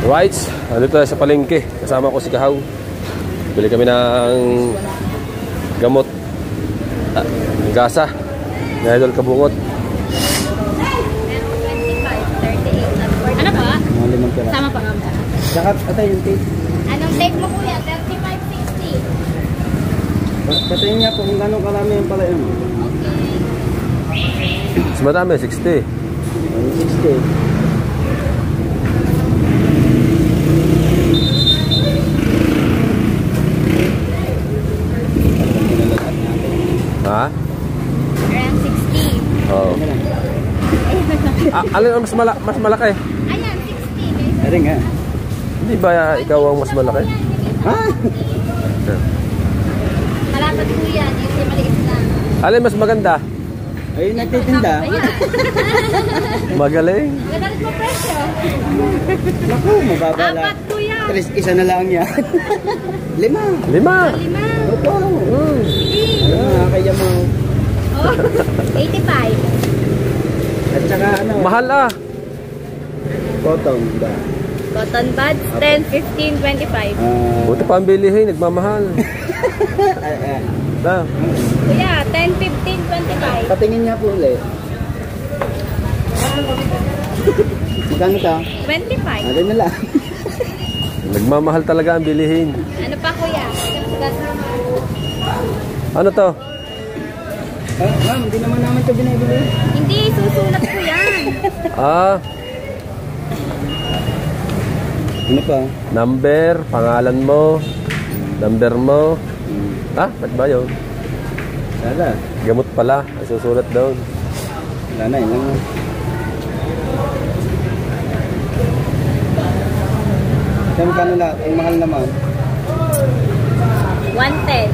Right, nandito tayo sa palengke. Kasama ko si Kahaw. Bili kami ng gamot. Gasa. Ng Idol Kabungot. Ano pa? Sama pa nga. Saka atay yung tape. Anong tape mo kuya? 35.60. Patayin niya po kung gano'ng karami yung pala yun. Okay. Mas madami, 60. 60. Ha? Around 60. Oo. Alin ang mas malaki? Ayan, 60. Aring nga. Hindi ba ikaw ang mas malaki? Ha? Malapad po yan. Yung maliit na. Alin mas maganda? Ayun, nagtitinda. Magaling. Magalit mo presyo. Naku, mababa lang. Apat po yan. Isa na lang yan. 5. 5. 5. Opo. Sige. Kaya mo. Oh, 85. At saka ano? Mahal ah. Cotton ba? Cotton buds, 10, 15, 25. Buti pa ang bilihin, nagmamahal. Na. Kuya, 10, 15, 25. Patingin niya po ulit. Magkano ito? 25. Ano na lang. Nagmamahal talaga ang bilihin. Ano pa kuya? Ano to? Ma'am, hindi naman naman ito binibili. Hindi, susulat ko yan. Ah, Ano pa? number, pangalan mo, number mo. Ah, ba't ba yun? Wala. Gamot pala, ay susulat doon. Wala na, yun lang. Saan ka nila? Ang mahal naman. 110.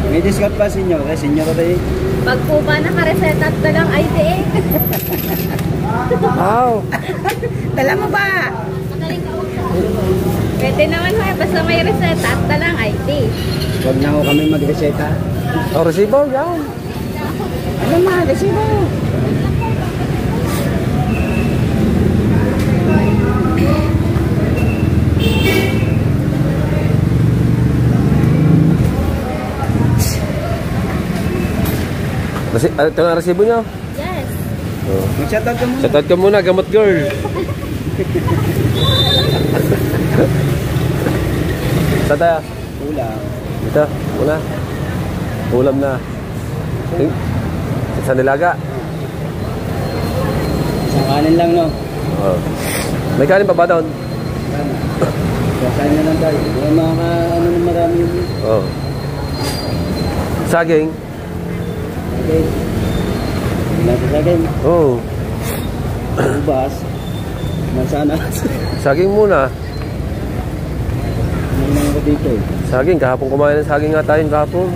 May discount pa senior. Senior rin. Pag po ba nakareseta at dalang ID eh. Wow! Dala mo ba? Pwede naman ho, basta may reseta at dalang ID. Huwag na ho kami mag-reseta. Oh, resibo, yan. Ano na, resibo? Ito na resibo nyo? Yes. Oh. Mag-shoutout ka muna. Shoutout ka muna, gamot girl. Saan tayo? Ulam. Ito, muna. Ulam na. Sa nilaga. Isang kanin lang, no? Oh. May kanin pa ba doon? Kain na lang tayo. Wala mga ano na marami yun. Oh. Saging. Okay. Nasa saging. Oh. Ubas. Mansanas. Saging muna. Ano naman ko dito eh. Saging, kahapon kumain ng saging nga tayo kahapon.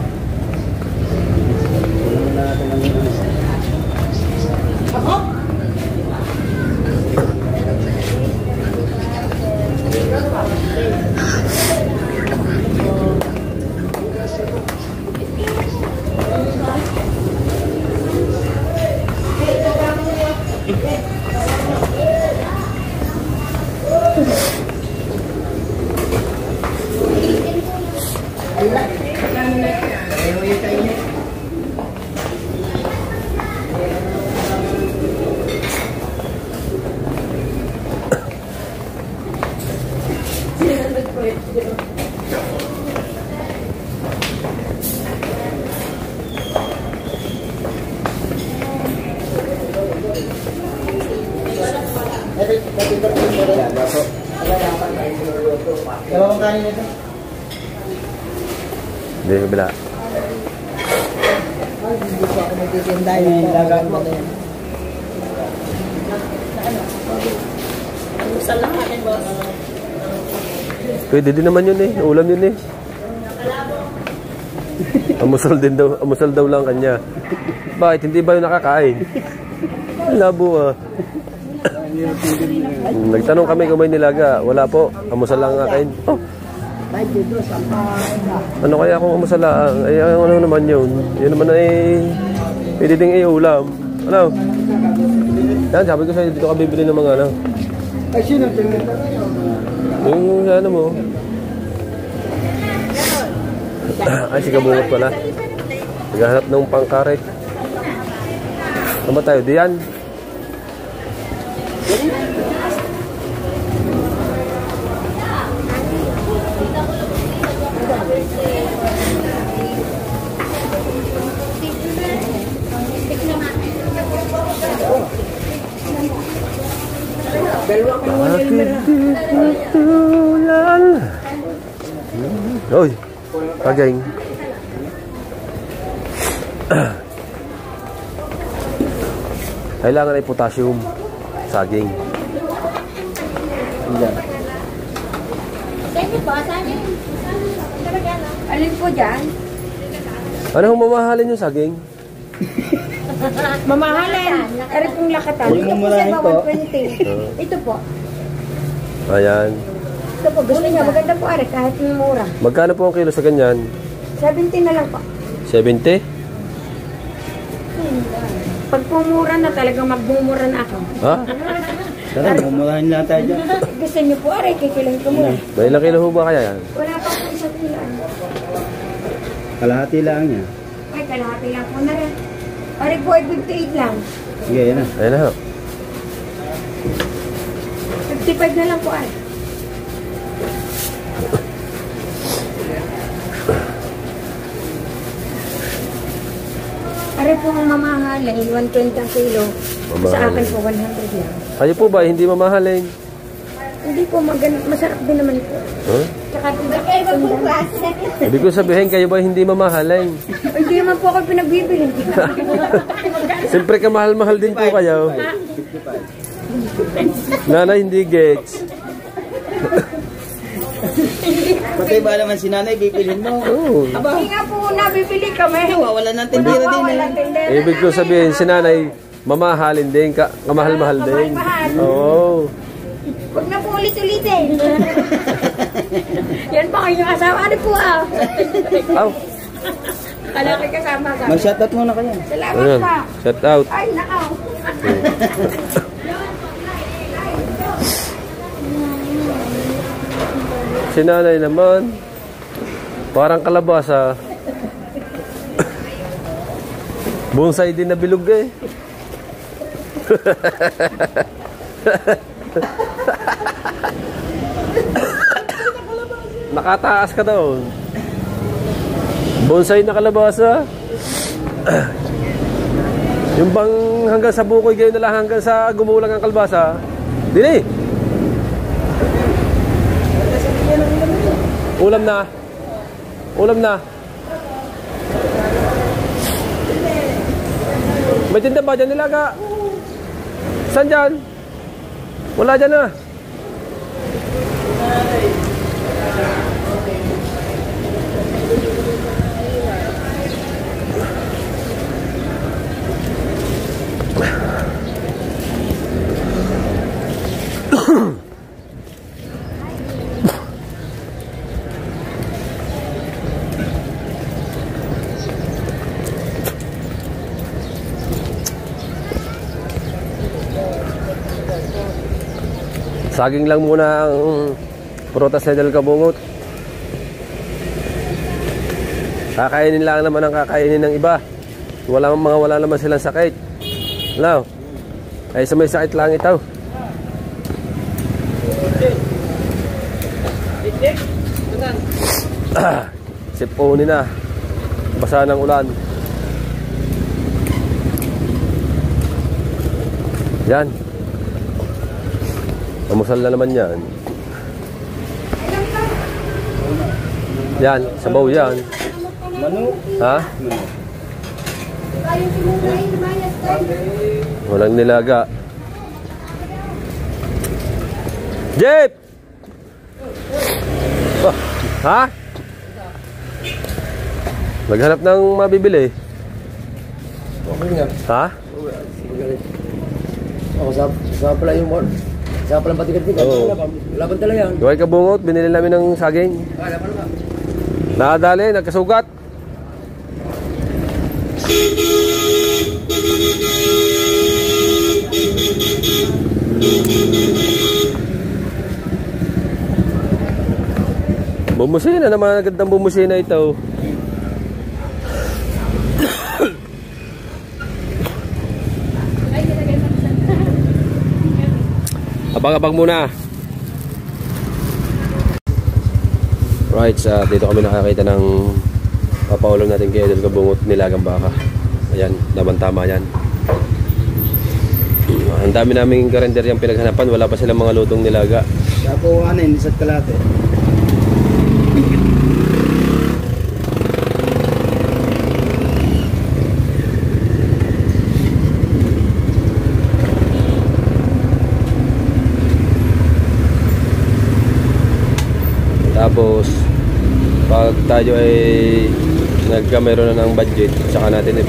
Wala na natin ang ano. Dalawang kanin ito. Hindi, bila. Hindi po ako nagtitinda yung dagat mo. Usal lang natin, boss. Pwede din naman yun eh. Ulam yun eh. Amusal daw lang kanya. Bakit? Hindi ba yung nakakain? Labo ah. Nagtanong kami kung may nilaga. Wala po. Amusal lang nga kain. Oh. Ano kaya kung amusal lang? Ay, ano naman yun? Yun naman ay Pwede ding iulam. Ano? Yan, sabi ko sa'yo, dito ka bibili ng mga ano. Ay, sino? Yung ano mo. Ay, si Kabungot pala. Naghahanap ng pangkaret. Ano ba tayo? Diyan. Oy, kageng. Kailangan ay potassium. Saging. Alin po dyan? Ano kung mamahalin yung saging? Mamahalan. Ari pong lakatan. Yung Ito po mumurahin sa po. 120. Ito po. Ayan. Ito po. Gusto niya. Maganda po ari kahit mura. Magkano po ang kilo sa ganyan? 70 na lang po. 70? Pag pumura na talagang magbumura na ako. Ha? Tara, mumurahin lang tayo dyan. Gusto niyo po ari kikilang ko muna. May ilang kilo ho ba kaya yan? Wala pa po sa tilaan. Kalahati lang niya. Ay kalahati lang po na rin. Ari po ay 58 lang. Sige, yan na. Ayan na ho. 55 na lang po ay. Ari po ang mamahalin, 120 ang kilo. Sa akin po, 100 lang. Kayo po ba hindi mamahalin? Hindi po, masarap din naman po. Huh? Tsaka iba po klase. Ibig ko sabihin, kayo ba hindi mamahalin? Hindi naman po ako pinagbibili. Siyempre kamahal-mahal din po kayo. Nanay, hindi gets. Pati ba naman si nanay, bibilin mo? Oo. Hindi nga po nabibili kami. Wala nang tindira din Walang eh. tindera. Ibig ko sabihin, si nanay, mamahalin din, kamahal-mahal din. Kamahal-mahal. Oo. Huwag na po ulit-ulitin. Yan pa kayong asawa. Ano po ah? Aw. Kalaki kasama ka. Mag-shoutout muna kayo. Salamat Ayan. pa. Shout out. Ay, nakaw. Si nanay naman, parang kalabasa. Bonsai din na bilog eh. Nakataas ka daw. Bonsai na kalabasa. Yung bang hanggang sa bukoy gayon na lang hanggang sa gumulang ang kalbasa. Dili. Ulam na. Ulam na. May tinda ba dyan nilaga? Saan dyan? Wala dyan na. Saging lang muna ang prutas na Del Kabungot. Kakainin lang naman ang kakainin ng iba. Wala naman silang sakit. Hello? Ay sa may sakit lang ito. Siponi na. Basa ng ulan. Yan. Amusal na naman yan. Yan, sabaw yan. Manu? Ha? Walang nilaga. Jeep! Oh, ha? Naghanap ng mabibili. Okay nga. Ha? Ako sa pala yung board. Sa pala patikat-tikat. Oo. Laban talaga yan. Yung ay Kabungot, binili namin ng saging. Laban na. Nakadali, nagkasugat. Bumusina naman, agad ng bumusina ito. Abang-abang muna. Right, dito kami nakakita ng papaulam natin kay Idol Kabungot, nilagang baka. Ayan, naman tama yan. Ang dami naming karender yung pinaghanapan, wala pa silang mga lutong nilaga. Tapo kanin, isa't kalate. Tapos pag tayo ay nagkameron na ng budget, saka natin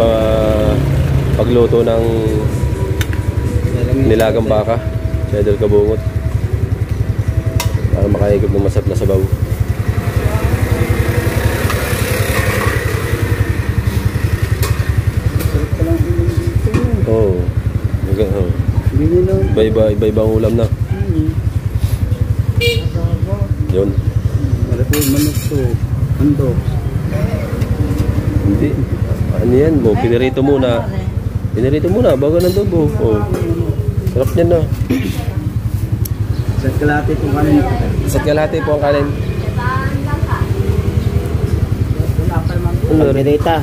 pagluto ng nilagang baka sa Idol Kabungot para makahigop ng masarap na sabaw. Oo. Iba-ibang ulam na. Yun. Malaki manok to. Handok. Hindi. Ano yan mo? Pinirito muna. Pinirito muna bago ng dugo. Oh. Sarap niyan na. Isa't kalate po kanin. Isa't kalate po ang kanin. Kaldereta.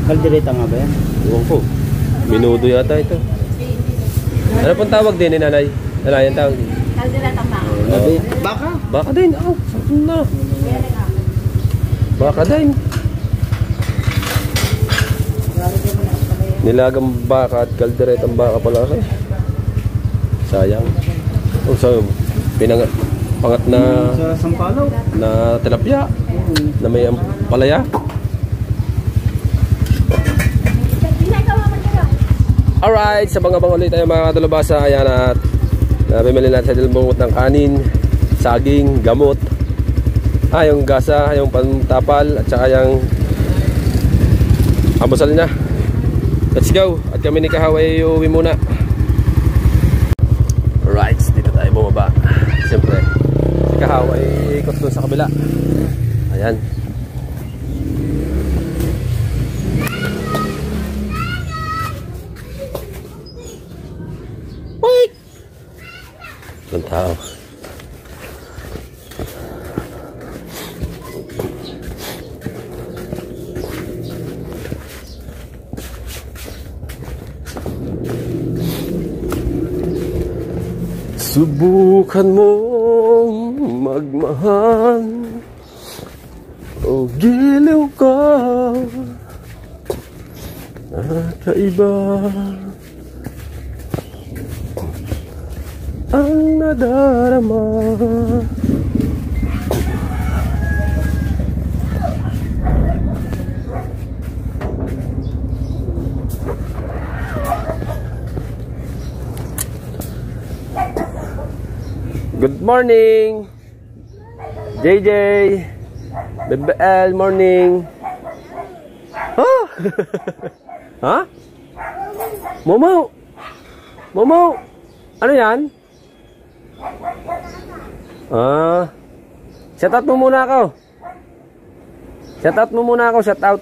Kaldereta nga ba yan? Ewan ko. Minudo yata ito. Ano pong tawag din ni nanay? Nanay ang tawag din. Kaldereta baka. Baka? Baka din. Oh, na. Baka din. Nilagang baka at kalderetang baka pala kasi. Sayang. Oh, so pangat na sa sampalaw na tilapia na may palaya. Alright, sa bang-abang ulit tayo mga kadalabasa. Ayan, at nabimili natin sa Idol Kabungot ng kanin, saging, gamot, yung gasa, yung pantapal, at saka yung amusal niya. Let's go. At kami ni Kahaw ay uuwi muna. Alright, dito tayo bumaba. Siyempre si Kahaw ay ikot dun sa kabila. Ayan. Wait! Ang tao. Subukan mong magmahal o giliw ka at kaiba ang nadarama. Good morning, JJ, BBL, morning. Huh? Ha? Momo? Momo? Ano yan? Shout out mo muna ako. Shout out mo muna ako, shout out.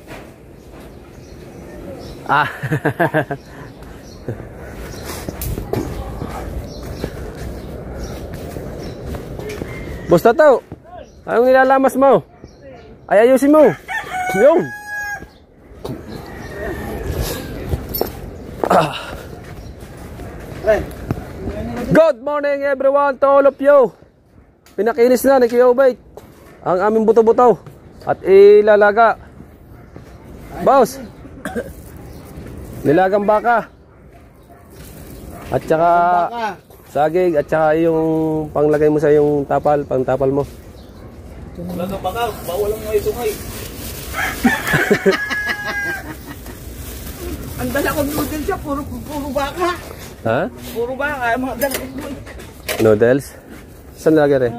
Basta tao, anong nilalamas mo? Ay, ayusin mo. Yun. Good morning everyone to all of you. Pinakinis na ni Kuya Ubay ang aming buto-buto at ilalaga. Boss, nilagang baka at saka saging at saka yung panglagay mo sa yung tapal, pang-tapal mo. wala ka baka, bawal ang mga sungay. Ang dala kong noodles siya, puro baka. Ha? Puro baka, mga dala kong noodles. Noodles? Saan lagay rin?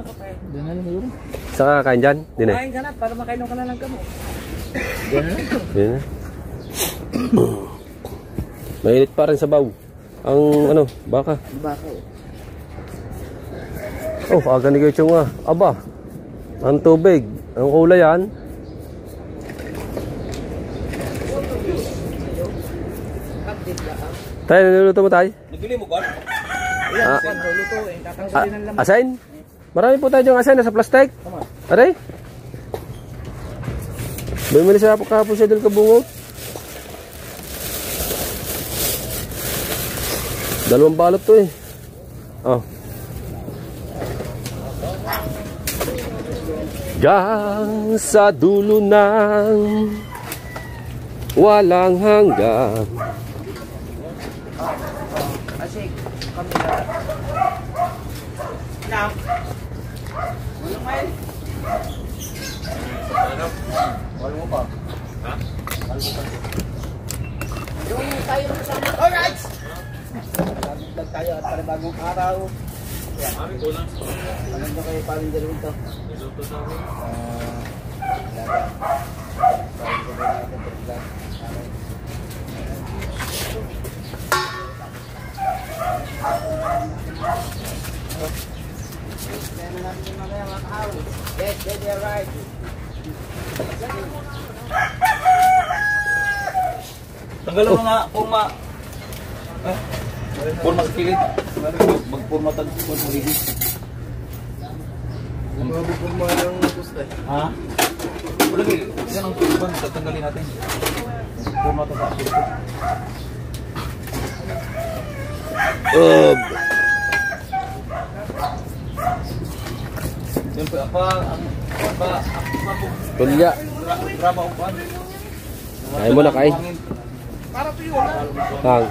Saan kakain dyan? Dine? Kain ka na, para makainom ka na ng gamot. Dine? Mainit pa rin sa baw. Ang ano, baka. Baka Oh, aga ni Kuya Chong ah. Aba. Ang tubig. Ang kulay yan. Tayo, niluluto mo tayo? Nabili mo ba? Asain? Marami po tayo diyang asain. Nasa plastic. Aray? Bumili sa kahapon siya doon kabungot. 2 balot to eh. Oh. Gang sa dulo ng walang hanggan. Asik, kami na. Now. Walang mail. Wala mo ba? Ha? Wala mo ba? Yung tayo kasama. Alright! Nagdag tayo at para bagong araw. Mami, kulang. Alam nyo kayo paling dalawin to. Iluto sa amin. Tanggalan mo nga purma. Purma sa kilid. Magpurma tag purma gigi. Magpurma ng gusto. Ha? Wala kayo. Yan ang purma. Tatanggalin natin. Purma to sa kilid. Siyempre, Tulya. drama upan. Kaya mo na kay. Para to yun. Hang.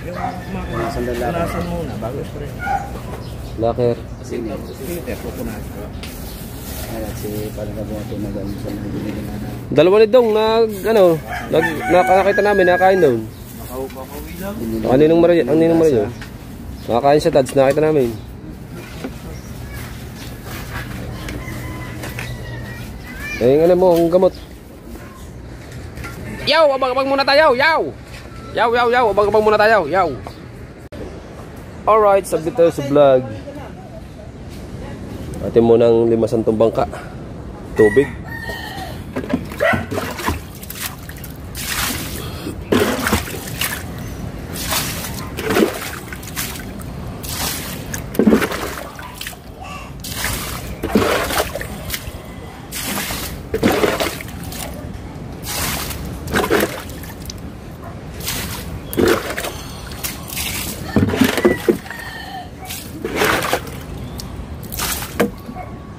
Punasan muna bago spray. Laker. Sige, pupunasan ko. Ayan, si Palagabuato na gano'n sa nabibili na na. Dalawa ni Dong nakakita namin, nakakain doon. Nakaupapawi lang. Ang ninong Maria. Nakakain sa Tads, nakita namin. Eh, ano mo, ang gamot. Yaw, abang-abang muna tayo, yaw! Yaw, abang-abang muna tayo, yaw! Alright, sabit tayo sa vlog. Atin mo ng 500 bangka. Tubig.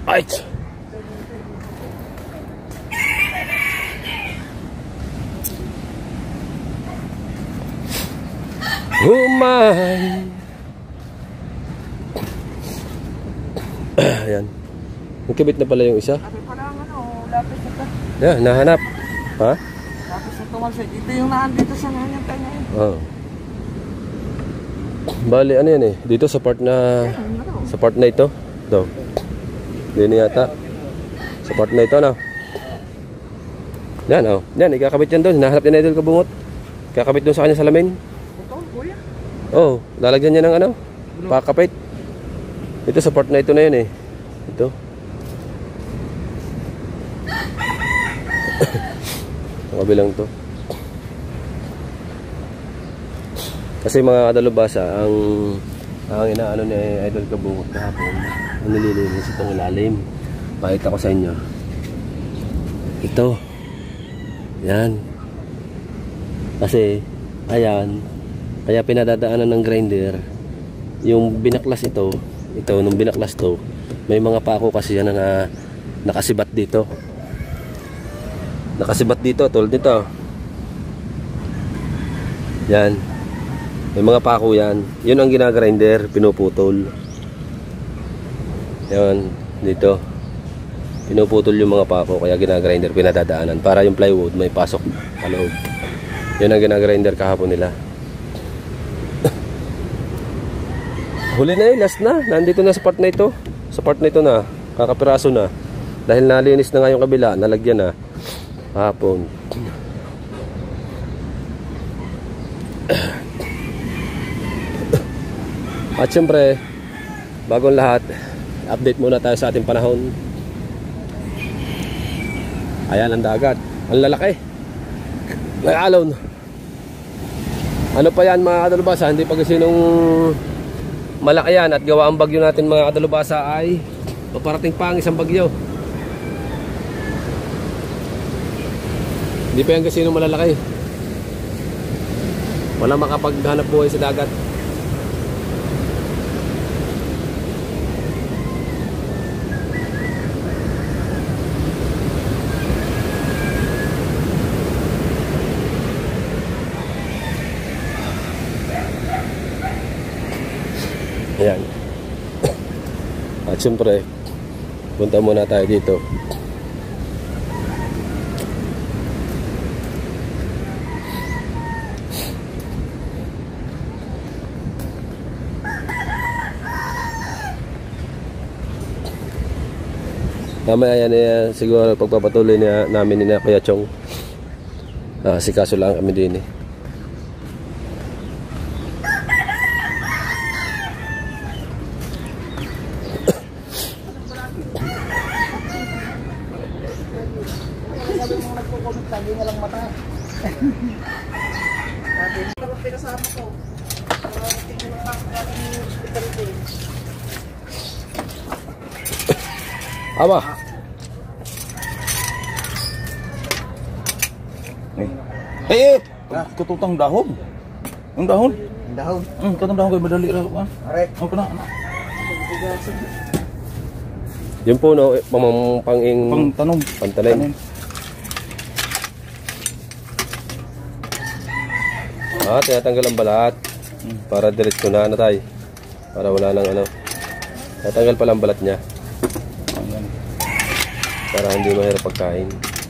Right. Humay. Ayan. Nakibit na pala yung isa. Sabi parang lapis na ka. Yeah, nahanap. Ha? Lapis na tuwal sa ito yung naandito sa nanyantay ngayon. Oh. Bali, ano yan eh. Dito sa part na ito. Daw. Dito yata. Sa part na ito, no? Yan, oh. Yan, ikakabit yan doon. Nahanap yan na idol kabungot. Kakabit doon sa kanya salamin. Ito, kuya. Oh, lalagyan niya ng ano? Pakapit. Ito sa part na ito na yun eh. Ito. Ang kabilang to. Kasi mga kadalubasa, ang inaano ni Idol Kabungot kahapon, ang nililinis itong ilalim. Pakita ko sa inyo. Ito. Yan. Kasi, ayan, kaya pinadadaanan ng grinder. Yung binaklas ito, nung binaklas to, may mga pako kasi yan na nakasibat dito. Nakasibat dito, tulad nito. Yan. May mga pako yan. Yun ang ginagrinder, pinuputol. Yan, dito. Pinuputol yung mga pako, kaya ginagrinder, pinadadaanan. Para yung plywood may pasok sa loob. Yun ang ginagrinder kahapon nila. Huli na eh, last na. Nandito na sa part na ito. Sa part na ito na. Kakapiraso na. Dahil nalinis na nga yung kabila, nalagyan na. Kahapon. At syempre, bagong lahat, update muna tayo sa ating panahon. Ayan ang dagat. Ang lalaki. May alon. Ano pa yan mga kadalubhasa? Hindi pa kasi nung malaki yan at gawa ang bagyo natin mga kadalubhasa ay paparating pa ang isang bagyo. Hindi pa yan kasi nung malalaki. Wala makapaghanap buhay sa dagat. Ayan. At syempre, punta muna tayo dito. Mamaya yan siguro pagpapatuloy namin ni Kuya Chong. Si kaso lang kami din eh. Sabi nga lang mata. Sabi nga lang pinasama ko. Tingnan lang ako ng hospital din. Aba. Kututang dahon. Ang dahon. Dahon. Katong dahon kay madali ra ko. Are. Ang kana. Yung puno, panging Pang tanom. pantanim. Tinatanggal ang balat para diretso na tayo. Para wala nang ano. Tatanggal pala ang balat niya. Para hindi mahirap pagkain.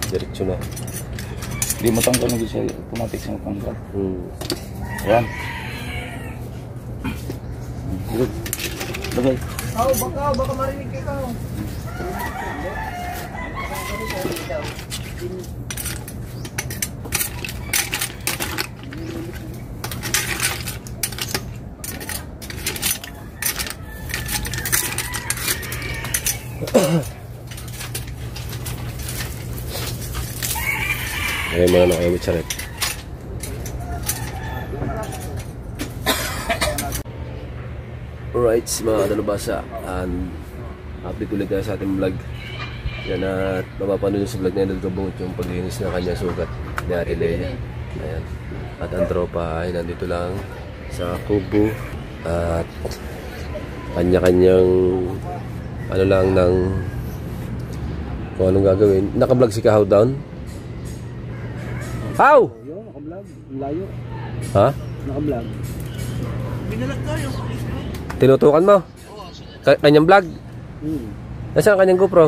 Diretso na. Di matanggal na siya. Automatic siya matanggal. Ayan. Good. Bagay. Baka marinig ikaw. Ngayon muna na kayo with charet. Alright mga kadalubhasa, update ulit tayo sa ating vlog. Yan at mapapanood nyo sa vlog na yun yung paglinis ng kanyang sugat ni Ate Leia. Ayan. At ang tropa ay nandito lang sa kubo at kanya-kanyang ano lang ng kung anong gagawin. Naka-vlog si Kahaw down? How? Naka-vlog. Layo. Ha? Naka-vlog. Binalag tayo. Tinutukan mo? Kanyang vlog? Nasaan ang kanyang GoPro?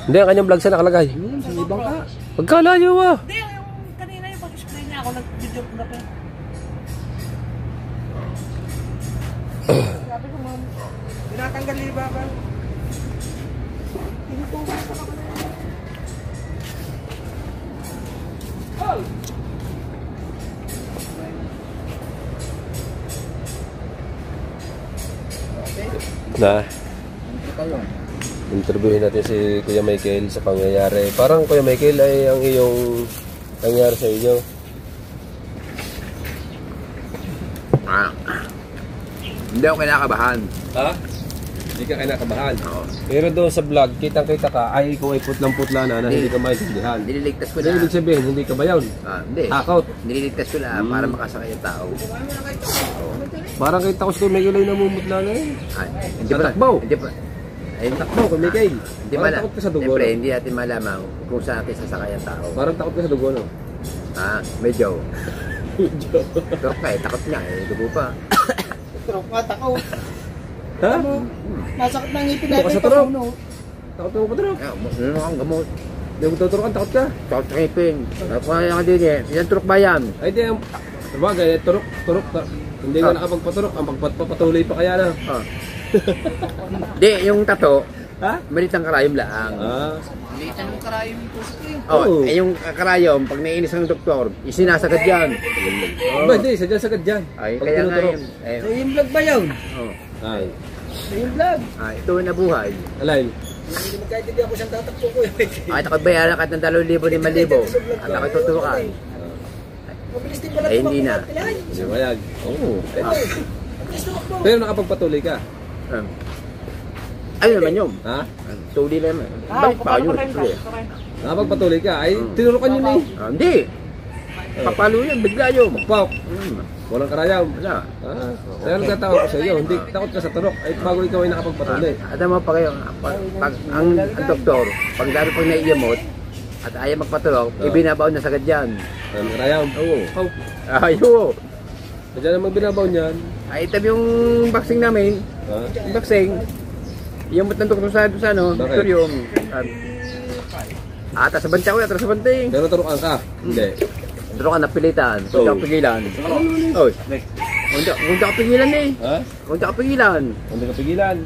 Hindi, ang kanyang vlog saan nakalagay? Sa ibang ka. Pagkalayo ah. Hindi, yung kanina yung pag-spray niya ako, nag-video ko na pa. Sabi ko, ma'am, tinatanggal niyo ba ba? Tinutukan ko na. Na interviewin natin si Kuya Michael sa pangyayari. Parang Kuya Michael ay ang iyong nangyari sa inyo. Hindi ako kinakabahan. Ha? Hindi ka kinakabahan? Oo. Pero doon sa vlog, kitang-kita ka ay ikaw ay putlang-putla na hindi ka maintindihan. Nililigtas ko Hindi na. ibig sabihin, hindi ka ba yun? Hindi. Hakaut. Nililigtas ko na para makasakay yung tao. Parang kita ko si Kuya Michael ay namumutla na eh. Hindi Sa pa. takbo. Hindi pa. Ayun, Takbo, Kuya Michael. Hindi Parang takot ka sa dugo. Siyempre, No? hindi natin malaman kung saan natin sasakay ang tao. Parang takot ka sa dugo, no? Medyo. Pero takot nga eh. Dugo pa. Trok nga, takaw. Ha? Nasakit na ang ngipin Ano ka natin. sa trok? Takaw, no? Takot mo ba ito? Ano ang gamot? Hindi mo tuturukan, takot ka. Takot sa ngipin. Kaya ka din eh. Ilan turok ba yan? Ay, di, sabagay, turok. Hindi ka nakapagpaturok, ang pagpapatuloy pa kaya na. Di, yung tato, Ha? malitang karayom lang. Litan ng karayom yung puso ko eh. Oo. Yung karayom, pag nainis ng doktor, isinasagad yan. Ba, hindi, sagad dyan. Ay, Pag kaya nga tinuturok. yun. So yung vlog ba yun? Oh. Ay, So yung vlog. Ito na buhay. alay. Hindi magkaintindi ako siyang tatakbo ko eh. Kahit ako bayaran kahit ng 2,000, 5,000. At ako tuturukan. Mabilis din pala Eh, hindi na. Hindi mayag. Oo. Mabilis tumakbo. Pero nakapagpatuloy ka. Ano naman yun? Ha? Tuli naman. Balik pa yun. Nakapagpatuloy ka. Ay, tinurukan yun eh. Hindi. Papalo yun, bigla yun. Pagpap. Walang karayam. Wala. Kaya nagtatawag ko sa iyo. Hindi takot ka sa turok. Ay, bago ikaw ay nakapagpatuloy. Alam mo pa kayo, pag ang doktor, pag lalo pag naiiyamot, at ayaw magpatulog, ibinabaw na sagad yan. Ang karayam. Oo. Oh. Ayaw. Diyan naman binabaw niyan. Ay, ito yung vaccine namin. Ha? Yung vaccine. Yung ba't ng doktor sa ano? Bakit? Doktor yung... atras sa bantya ko, atras sa banting. Pero turukan ka. Hindi. Dito ka napilitan. Kung ka pigilan. Oy. Kung ka pigilan eh. Ha? Kung ka pigilan. Hindi ka pigilan.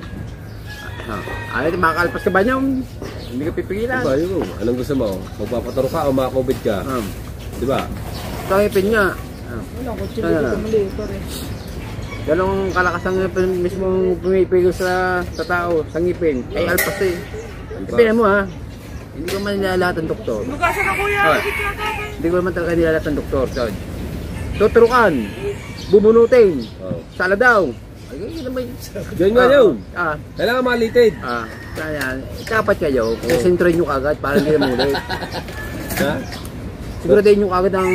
Ay, makakalpas ka ba niya? Hindi ka pipigilan. Diba, yun. Anong gusto mo? Magpapaturo ka o makakobit ka? Diba? Tangipin nga. Wala ko, sige ko mali. Sorry. Ganong kalakas ang ngipin mismo pumipigil sa tao, sa ngipin. Ay, alpas eh. Ipin mo ha. Hindi ko man nilalahat ang doktor. Lugasan na kuya. Ah. Hindi ko man talaga nilalahat ang doktor. Tuturukan. Bubunutin. Oh. Sala daw. Ay, yun naman. Diyan nga yun. Kailangan malitid. Kaya, ikapat kayo. Sentrin nyo kagad para hindi na mulit. Ha? Siguraduhin nyo kagad ang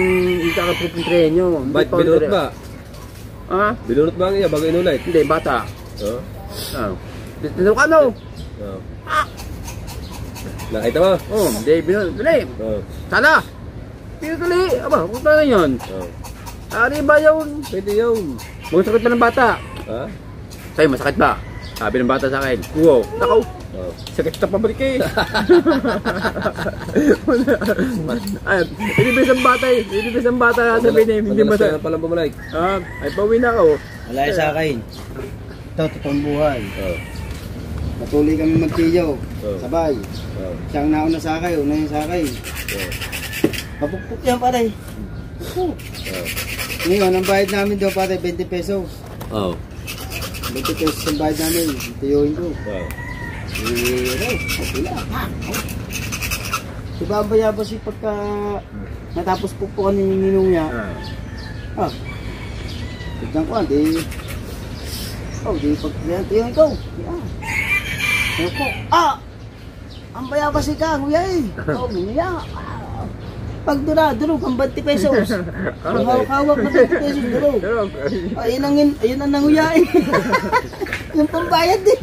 ikakapupuntrahin nyo. Ba't binunot ba? Ha? Binunot ba ang iya bago inulit? Hindi, bata. Oh. Tinurukan mo. Oh. Nakita mo? Hindi, binunot. Dali. Oh. Sana. Pinutuli. Aba, kung tayo yun. Oh. Ari ba yun? Pwede yun. Masakit pa ng bata. Ha? Sa'yo, masakit ba? Sabi ng bata sa akin. Wow. Nakaw. Oh. Sakit na pabalik eh. Ay, inibis ang bata eh. Inibis ang bata. Sabi niya, hindi Madalas masakit. ka na palang bumalik. Ay, pauwi na ako. Wala sa akin. Ito, totoong buhay. Oh. Patuloy kami magtiyaw. Oh. Sabay. Oh. Siyang nauna sa akin, una yung sa akin. Oh. Mapukpuk yan pare. Oh. Ngayon, ang bayad namin daw pare, 20 pesos. Oh. 20 pesos ang bayad namin. Tiyuhin ko. Oh. Okay lang. Diba ang bayabas yung pagka natapos pupukan ni ninong niya. Tignan ko, di. Di pag tiyuhin ko. Ano po? Ang bayabas ikaw, kuya eh. Minaya. Pag durog ang 20 pesos. Ang hawak-hawak na 20 pesos durog. Ayun ang nanguyain. Yung pambayad eh.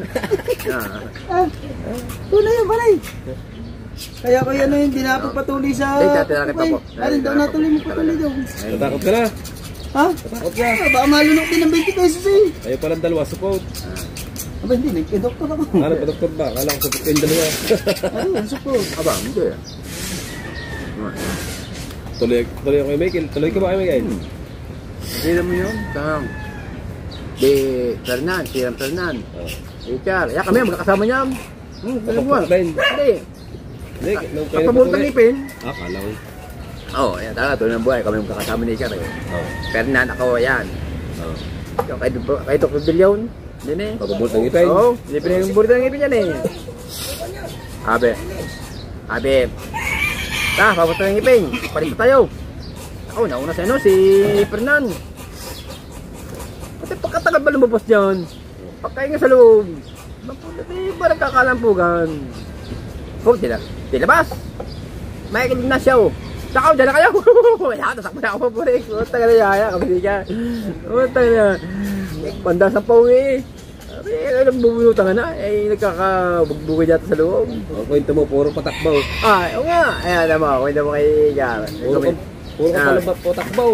Tunay yun pala eh. Kaya ko yan hindi na patuloy sa... Alin daw natuloy mo patuloy daw. Natakot ka na. Ha? Natakot ka. Baka malunok din ng 20 pesos eh. Ayaw palang dalawa, support. Aba hindi, nagkidoktor ako. Ano pa doktor ba? Kala ko support yung dalawa. Ano, support. Aba, hindi. Tuloy ako kay Michael. Tuloy ka ba kay Michael? Hindi naman yun. Tang. Di Fernan, si Fernan. Richard. Kaya kami magkakasama niya. Kapag din. Hindi. Hindi, nung kayo Kapabultang ipin. Kala ko. Ayan talaga. Tuloy ng buhay. Kami magkakasama ni Richard. Fernan, ako yan. Kay Dr. Billion. Hindi na eh. Kapabultang ipin. Oo. Hindi pinag-bultang ipin yan eh. Abe. Papunta ng ipin. Palit pa tayo. Ako, nauna sa si Fernan. Kasi pagkatagal ba lumabas dyan? Pagkain nga sa loob. Parang kakalampugan. Dilabas. May na siya oh. Sakaw, dyan na kayo. Wala, nasakbo na ako pa purik. Punta ka na yaya, kabili ka. Punta ka na. Pandas ang pauwi. Alam, bubunutan ka na. Nagkakabugbugay dito sa loob. Kwento mo, puro patakbaw. Oo nga. Ayan naman, kwento mo kay Gar. Puro ka pala patakbaw.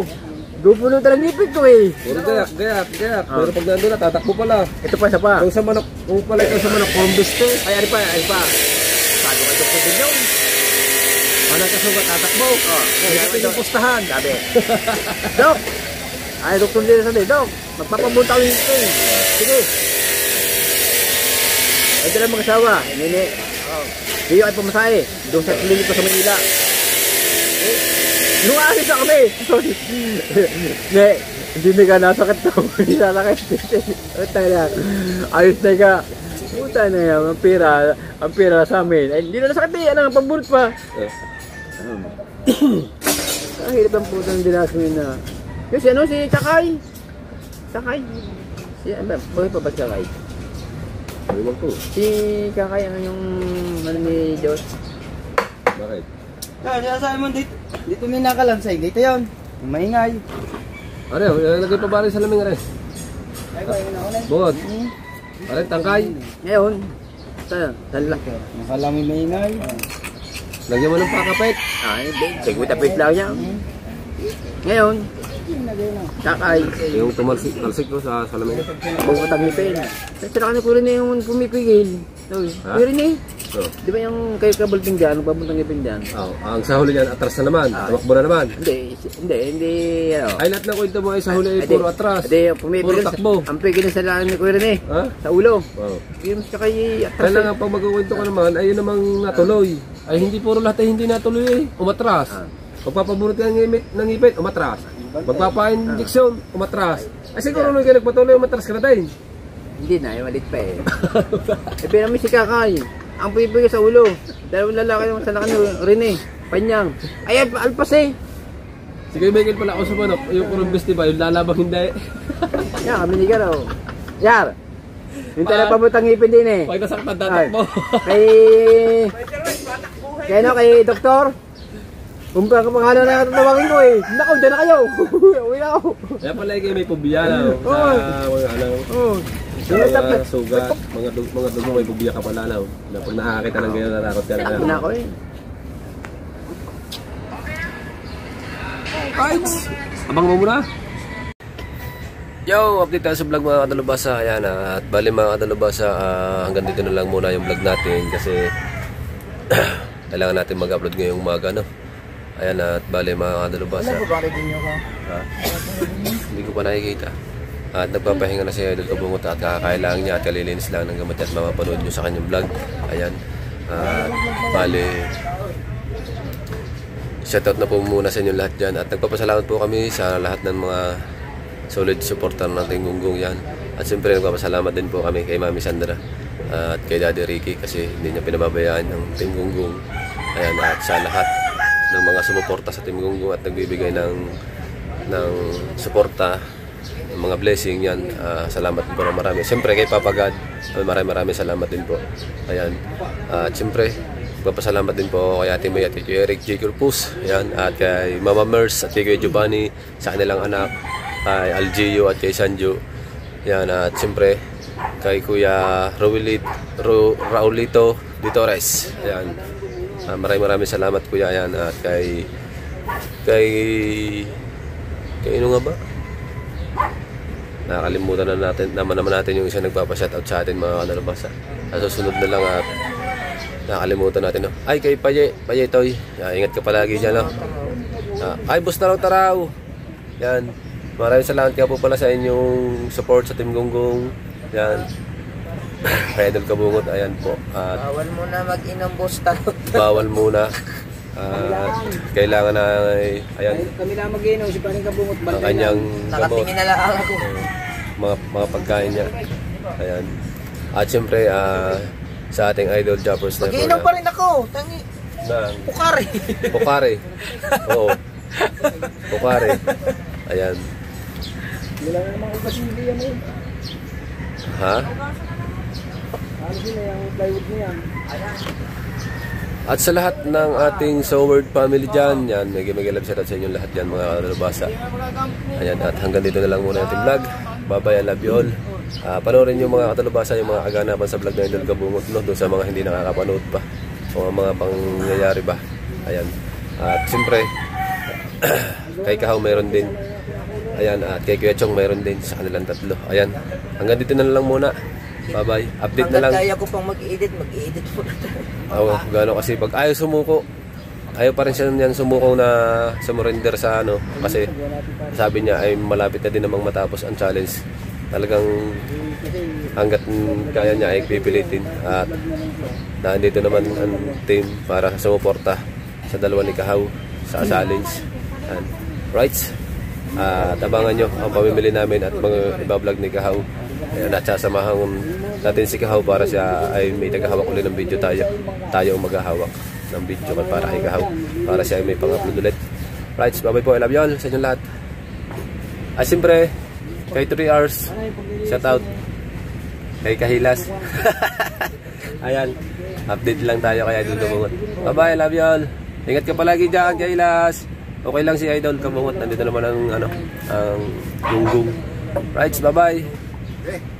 Bubunutan ang ngipin ko eh. Puro gayat. Pero pag nandun na, tatakbo pala. Ito pa, isa pa. Kung sa manok, kung pala ito sa manok, kumbuste. Ay, ano pa. Sabi ko ito po din yun. Wala ka sugat, tatakbo. Ito yung pustahan. Sabi. Dok! Ay, doktor din sabi, Dok, magpapabunta ko yung ngipin. Sige. Ay, dala mga asawa. Nini. Hindi ay pumasahe. Doon sa klinik ko sa Manila. Nung alis na kami. Hindi na ka nasakit daw. Hindi nasakit. Ayos na ka. Puta na yan, ang pera sa amin. Ay, hindi na nasakit eh, ano, pambunot pa. Ang hirap ang putang dinas mo yun na. Yung si ano, si Takay. Takay. Si, ano, bakit pa ba Takay? Ewan ko. Si Kakay, ano yung, ano ni Diyos? Bakit? Sinasabi mo dito may nakalansay. Dito yun. Maingay. Are, lagay pa ba rin sa laming are? Ay, ko, yun ako na. Bukod. Are, tangkay. Ngayon, sa laki. Nakalami maingay. Lagyan mo ng pakapit. Ay, hindi. 50 pesos lang niya. Ngayon, Takay. Yung tumalsik ko sa laming. Buong utang-ipin. Kasi na ko rin yung pumipigil. Ha? Meron eh. Oh. Di ba yung kayo kabalting dyan, magpapuntang ipin dyan? Oh, ang sa huli niyan, atras na naman. Tumakbo na naman. Hindi, ano. Ay, lahat ng kwento mo ay sa huli ay puro atras. Hindi, Puro pumipigil. takbo. Ang pigil na sa laan ni Kuya Rene. Ha? Sa ulo. Wow. Yung sa kay atras. Kaya nga, pag magkukwento ka naman, ay yun namang natuloy. Ay, hindi puro lahat ay hindi natuloy eh. Umatras. Magpapabunot ka ng ipit, umatras. Magpapa-injection, umatras. Ay, siguro nung kayo nagpatuloy, umatras ka na din. Hindi na, yung malit pa eh. Eh, pinami si Kakay. Ang pumipigil sa ulo. Dalawang lalaki naman sa nakan Rene. Panyang. Ay, alpas eh. Sige, Michael pala ako sa manok. Yung Kurumbis, diba? Yung lalabang hindi. Yan, kami ni Garo. Yar. Yung tayo pabutang ipin din eh. Pag nasaktan, tatakbo. Kay ano, kay doktor. Kumpara ka pangalan na tatawagin ko eh. Nakaw, dyan na kayo. Uwi na ako. Kaya pala kayo may pubiya na. Sa mga ano. Sa mga sugat, mga dugo may pubiya ka pala na. Pag nakakita ng ganyan, natakot ka na. Na ako eh. Right! Abang mo muna. Yo! Update tayo sa vlog mga kadalubasa. Ayan, at bali mga kadalubasa, hanggang dito na lang muna yung vlog natin kasi kailangan natin mag-upload ngayong umaga, no? Ayan, at bali mga kadalubasa. Ha? Hindi ko pa nakikita. At nagpapahinga na si Idol Kabungot at kakakailangan niya at kalilinis lang ng gamot at mapapanood nyo sa kanyang vlog. Ayan. At bali, shoutout na po muna sa inyo lahat dyan. At nagpapasalamat po kami sa lahat ng mga solid supporter ng Team Gunggong yan. At siyempre nagpapasalamat din po kami kay Mami Sandra at kay Daddy Ricky kasi hindi niya pinababayaan ng Team Gunggong. Ayan, at sa lahat ng mga sumuporta sa Team Gunggong at nagbibigay ng suporta, ng mga blessing yan. Salamat po na marami. Siyempre kay Papa God, maraming salamat din po. Ayan. At siyempre magpapasalamat din po kay Ate May at kay Eric J. Corpus. Ayan. At kay Mama Mers at kay Giovanni sa kanilang anak, kay Algio at kay Sanjo. Yan, at siyempre kay Kuya Raulito Ditores. Ayan. Maraming salamat Kuya. Ayan. At kay ano nga ba? Nakakalimutan na naman natin yung isa nagpapa-shoutout sa atin mga kanalabasa. Sa susunod na lang at nakakalimutan natin, no? Ay, kay Paye Toy. Ingat ka palagi dyan, no? Ay, bus na lang taraw. Yan. Maraming salamat ka po pala sa inyong support sa Team Gunggong. Yan. Kay Idol Kabungot, ayan po. Bawal muna mag-inom boss taro. Bawal muna. Kailangan na, ayan. Kami lang mag-inom, si Paring Kabungot. Ang kanyang gamot. Nakatingin na lang ako. Mga pagkain niya. Ayan. At siyempre, sa ating idol Joppers na mag-inom pa rin ako. Tangi. Pukare. Pukare. Oo. Pukare. Ayan. Wala na naman kasi yan eh. Ha? Ano sila yung plywood niya? At sa lahat ng ating Soward family dyan, yan, may love shoutout sa inyo lahat dyan mga kalabasa. Ayan, at hanggang dito na lang muna ating vlog. Bye-bye, I love you all. Panoorin nyo mga katalubasa yung mga aganapan sa vlog na Idol Kabungot, no? Doon sa mga hindi nakakapanood pa o mga pangyayari ba. Ayan. At siyempre kay Kahaw mayroon din. Ayan. At kay Kuya Chong mayroon din sa kanilang tatlo. Ayan. Hanggang dito na lang muna. Bye-bye. Update na lang. Kaya ko pang mag-edit po na tayo. Gano'n kasi pag ayaw sumuko, ayaw pa rin siya niyan sumuko na sumurrender sa ano. Kasi sabi niya ay malapit na din namang matapos ang challenge. Talagang hanggat kaya niya ay pipilitin. At nandito naman ang team para sumuporta sa dalawa ni Kahaw sa challenge. And right? At abangan nyo ang pamimili namin at mga iba-vlog ni Kahaw Ayan, at sasamahan natin si Kahaw para siya ay may tagahawak ulit ng video tayo. Tayo ang maghahawak ng video para kay Kahaw. Para siya ay may pang-upload ulit. Right, bye-bye po. I love you all sa inyong lahat. Ay, siyempre, kay 3 hours, shout out. Kay Kahilas. Ayan, update lang tayo kay Idol Kamungot. Bye-bye, I love you all. Ingat ka palagi dyan, Kahilas. Okay lang si Idol Kamungot. Nandito naman ang gunggong. Right, bye-bye.